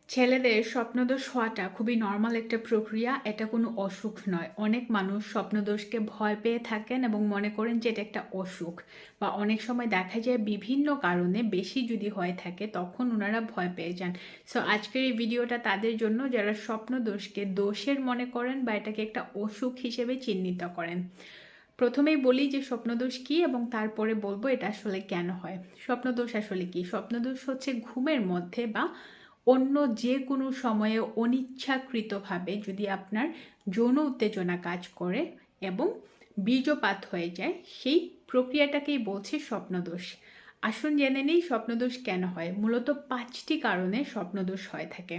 ছেলেদের স্বপ্নদোষ হওয়াটা খুবই নর্মাল একটা প্রক্রিয়া। এটা কোনো অসুখ নয়। অনেক মানুষ স্বপ্নদোষকে ভয় পেয়ে থাকেন এবং মনে করেন যে এটা একটা অসুখ, বা অনেক সময় দেখা যায় বিভিন্ন কারণে বেশি যদি হয়ে থাকে তখন ওনারা ভয় পেয়ে যান। সো আজকের এই ভিডিওটা তাদের জন্য যারা স্বপ্নদোষকে দোষের মনে করেন বা এটাকে একটা অসুখ হিসেবে চিহ্নিত করেন। প্রথমেই বলি যে স্বপ্নদোষ কী এবং তারপরে বলবো এটা আসলে কেন হয়। স্বপ্নদোষ আসলে কি? স্বপ্নদোষ হচ্ছে ঘুমের মধ্যে বা অন্য যে কোনো সময়ে অনিচ্ছাকৃতভাবে যদি আপনার যৌন উত্তেজনা কাজ করে এবং বীর্যপাত হয়ে যায়, সেই প্রক্রিয়াটাকেই বলছে স্বপ্নদোষ। আসুন জেনে নিই স্বপ্নদোষ কেন হয়। মূলত 5টি কারণে স্বপ্নদোষ হয়ে থাকে।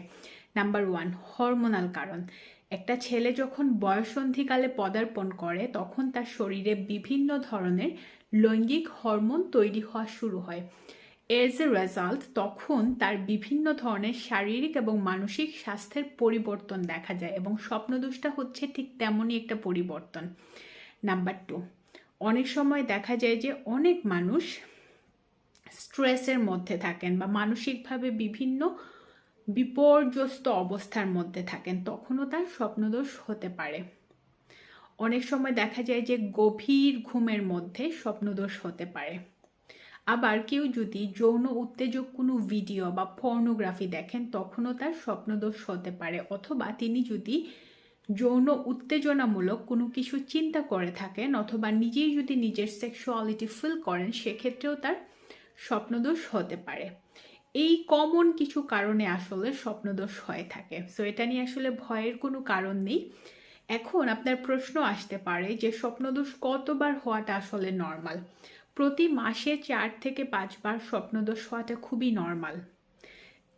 নাম্বার 1, হরমোনাল কারণ। একটা ছেলে যখন বয়ঃসন্ধিকালে পদার্পণ করে তখন তার শরীরে বিভিন্ন ধরনের লৈঙ্গিক হরমোন তৈরি হওয়া শুরু হয়। এজ এ রেজাল্ট তখন তার বিভিন্ন ধরনের শারীরিক এবং মানসিক স্বাস্থ্যের পরিবর্তন দেখা যায় এবং স্বপ্নদোষটা হচ্ছে ঠিক তেমনই একটা পরিবর্তন। নাম্বার 2, অনেক সময় দেখা যায় যে অনেক মানুষ স্ট্রেসের মধ্যে থাকেন বা মানসিকভাবে বিভিন্ন বিপর্যস্ত অবস্থার মধ্যে থাকেন, তখনও তার স্বপ্নদোষ হতে পারে। অনেক সময় দেখা যায় যে গভীর ঘুমের মধ্যে স্বপ্নদোষ হতে পারে। আবার কেউ যদি যৌন উত্তেজক কোনো ভিডিও বা পর্নোগ্রাফি দেখেন তখনও তার স্বপ্নদোষ হতে পারে, অথবা তিনি যদি যৌন উত্তেজনামূলক কোনো কিছু চিন্তা করে থাকেন অথবা নিজেই যদি নিজের সেক্সুয়ালিটি ফিল করেন সেক্ষেত্রেও তার স্বপ্নদোষ হতে পারে। এই কমন কিছু কারণে আসলে স্বপ্নদোষ হয়ে থাকে। সো এটা নিয়ে আসলে ভয়ের কোনো কারণ নেই। এখন আপনার প্রশ্ন আসতে পারে যে স্বপ্নদোষ কতবার হওয়াটা আসলে নর্মাল। প্রতি মাসে 4 থেকে 5 বার স্বপ্নদোষ হওয়াটা খুবই নর্মাল।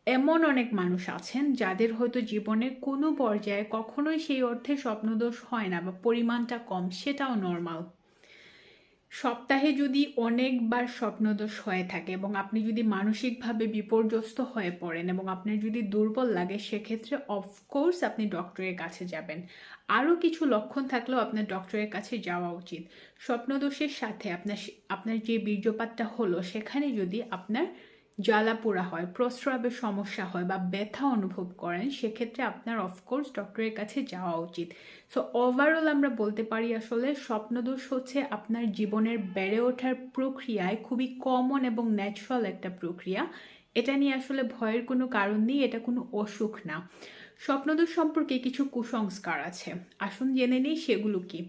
এমন অনেক মানুষ আছেন যাদের হয়তো জীবনের কোনো পর্যায়ে কখনোই সেই অর্থে স্বপ্নদোষ হয় না বা পরিমাণটা কম, সেটাও নর্মাল। সপ্তাহে যদি অনেকবার স্বপ্নদোষ হয়ে থাকে এবং আপনি যদি মানসিকভাবে বিপর্যস্ত হয়ে পড়েন এবং আপনার যদি দুর্বল লাগে, সেক্ষেত্রে অফকোর্স আপনি ডক্টরের কাছে যাবেন। আরও কিছু লক্ষণ থাকলেও আপনার ডক্টরের কাছে যাওয়া উচিত। স্বপ্নদোষের সাথে আপনার যে বীর্যপাতটা হলো সেখানে যদি আপনার জ্বালাপোড়া হয়, প্রস্রাবের সমস্যা হয় বা ব্যথা অনুভব করেন, সেক্ষেত্রে আপনার অফকোর্স ডক্টরের কাছে যাওয়া উচিত। সো ওভারঅল আমরা বলতে পারি আসলে স্বপ্নদোষ হচ্ছে আপনার জীবনের বেড়ে ওঠার প্রক্রিয়ায় খুবই কমন এবং ন্যাচারাল একটা প্রক্রিয়া। এটা নিয়ে আসলে ভয়ের কোনো কারণ নেই, এটা কোনো অসুখ না। স্বপ্নদোষ সম্পর্কে কিছু কুসংস্কার আছে, আসুন জেনে নিই সেগুলো কি।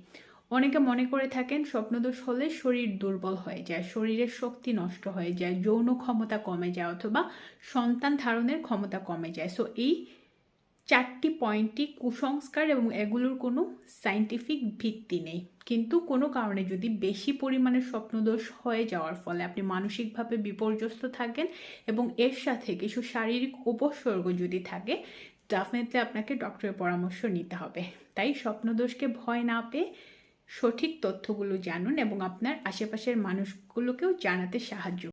অনেকে মনে করে থাকেন স্বপ্নদোষ হলে শরীর দুর্বল হয়ে যায়, শরীরের শক্তি নষ্ট হয়ে যায়, যৌন ক্ষমতা কমে যায় অথবা সন্তান ধারণের ক্ষমতা কমে যায়। সো এই 4টি পয়েন্টই কুসংস্কার এবং এগুলোর কোনো সায়েন্টিফিক ভিত্তি নেই। কিন্তু কোনো কারণে যদি বেশি পরিমাণে স্বপ্নদোষ হয়ে যাওয়ার ফলে আপনি মানসিকভাবে বিপর্যস্ত থাকেন এবং এর সাথে কিছু শারীরিক উপসর্গ যদি থাকে, ডেফিনেটলি আপনাকে ডক্টরের পরামর্শ নিতে হবে। তাই স্বপ্নদোষকে ভয় না পেয়ে সঠিক তথ্যগুলো জানুন এবং আপনার আশেপাশের মানুষগুলোকেও জানাতে সাহায্য